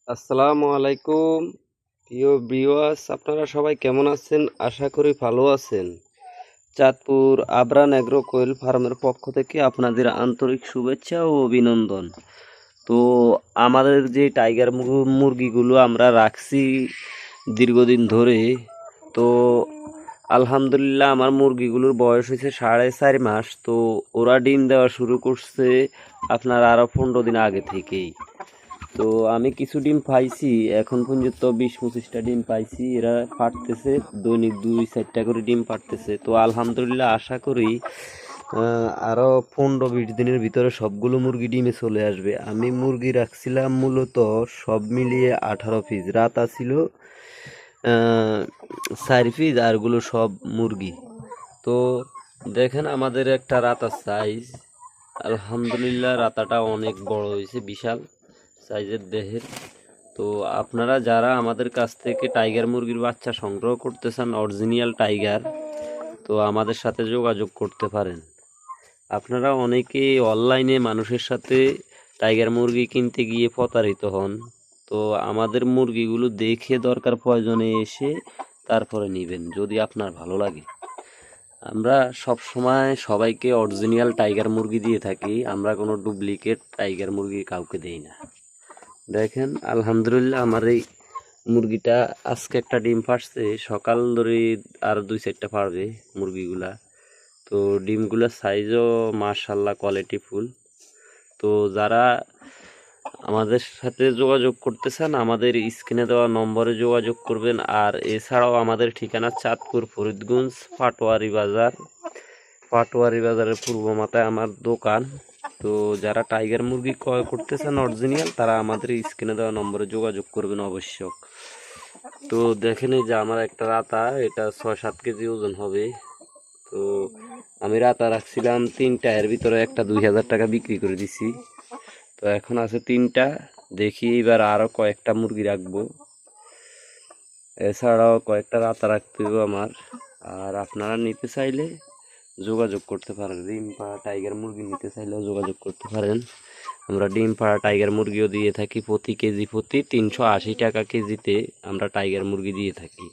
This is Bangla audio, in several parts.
আসসালামু আলাইকুম প্রিয় ভিউয়ার্স, আপনারা সবাই কেমন আছেন? আশা করি ভালো আছেন। চাঁদপুর আবরান এগ্রো কোয়েল ফার্মের পক্ষ থেকে আপনাদের আন্তরিক শুভেচ্ছা ও অভিনন্দন। তো আমাদের যে টাইগার মুরগিগুলো আমরা রাখছি দীর্ঘদিন ধরে, তো আলহামদুলিল্লাহ আমার মুরগিগুলোর বয়স হয়েছে 4.5 মাস। তো ওরা ডিম দেওয়া শুরু করছে আপনার আরও 15 দিন আগে থেকেই। তো আমি কিছু ডিম পাইছি, এখন পর্যন্ত 20-25টা ডিম পাইছি। এরা পারতেছে দৈনিক 2-4টা করে ডিম পারতেছে। তো আলহামদুলিল্লাহ আশা করি আরও 15-20 দিনের ভিতরে সবগুলো মুরগি ডিমে চলে আসবে। আমি মুরগি রাখছিলাম মূলত সব মিলিয়ে 18 পিস। রাতা ছিল 4 পিস, আরগুলো সব মুরগি। তো দেখেন আমাদের একটা রাতার সাইজ, আলহামদুলিল্লাহ রাতাটা অনেক বড় হয়েছে, বিশাল সাইজের দেহের। তো আপনারা যারা আমাদের কাছ থেকে টাইগার মুরগির বাচ্চা সংগ্রহ করতে চান, অরিজিনাল টাইগার, তো আমাদের সাথে যোগাযোগ করতে পারেন। আপনারা অনেকে অনলাইনে মানুষের সাথে টাইগার মুরগি কিনতে গিয়ে প্রতারিত হন। তো আমাদের মুরগিগুলো দেখে দরকার প্রয়োজনে এসে তারপরে নেবেন যদি আপনার ভালো লাগে। আমরা সব সময় সবাইকে অরিজিনাল টাইগার মুরগি দিয়ে থাকি, আমরা কোনো ডুপ্লিকেট টাইগার মুরগি কাউকে দেই না। দেখেন আলহামদুলিল্লাহ আমার এই মুরগিটা আজকে একটা ডিম পাড়ছে, সকাল ধরে আর 2-4টা পারবে মুরগিগুলা। তো ডিমগুলোর সাইজও মাশাল্লাহ কোয়ালিটি ফুল। তো যারা আমাদের সাথে যোগাযোগ করতে চান আমাদের স্ক্রিনে দেওয়া নম্বরে যোগাযোগ করবেন। আর এছাড়াও আমাদের ঠিকানা চাঁদপুর ফরিদগঞ্জ পাটোয়ারি বাজারের পূর্ব মাথায় আমার দোকান। তো যারা টাইগার মুরগি ক্রয় করতে চান অরিজিনাল, তারা আমাদের স্ক্রিনে দেওয়া নম্বরে যোগাযোগ করবেন অবশ্যক। তো দেখেন এই যে আমার একটা রাতা, এটা 6-7 কেজি ওজন হবে। তো আমি রাতা রাখছিলাম 3টা, এর ভিতরে একটা 2000 টাকা বিক্রি করে দিছি। তো এখন আছে 3টা, দেখি এবার আরও কয়েকটা মুরগি রাখবো। এছাড়াও কয়েকটা রাতা রাখতে হবে আমার। আর আপনারা নিতে চাইলে যোগাযোগ করতে পারেন, ডিম পাড়া টাইগার মুরগি নিতে চাইলেও যোগাযোগ করতে পারেন। আমরা ডিম পাড়া টাইগার মুরগিও দিয়ে থাকি, প্রতি 380 টাকা কেজিতে আমরা টাইগার মুরগি দিয়ে থাকি।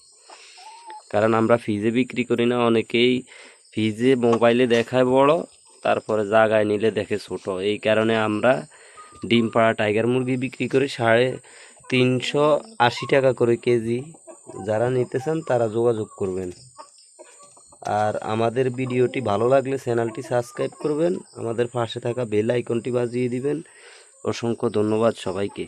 কারণ আমরা ফ্রিজে বিক্রি করি না। অনেকেই ফ্রিজে মোবাইলে দেখায় বড়, তারপরে জায়গায় নিলে দেখে ছোট। এই কারণে আমরা ডিম পাড়া টাইগার মুরগি বিক্রি করি 380 টাকা করে কেজি। যারা নিতে চান তারা যোগাযোগ করবেন। আর আমাদের ভিডিওটি ভালো লাগলে চ্যানেলটি সাবস্ক্রাইব করবেন, আমাদের পাশে থাকা বেল আইকনটি বাজিয়ে দিবেন। অসংখ্য ধন্যবাদ সবাইকে।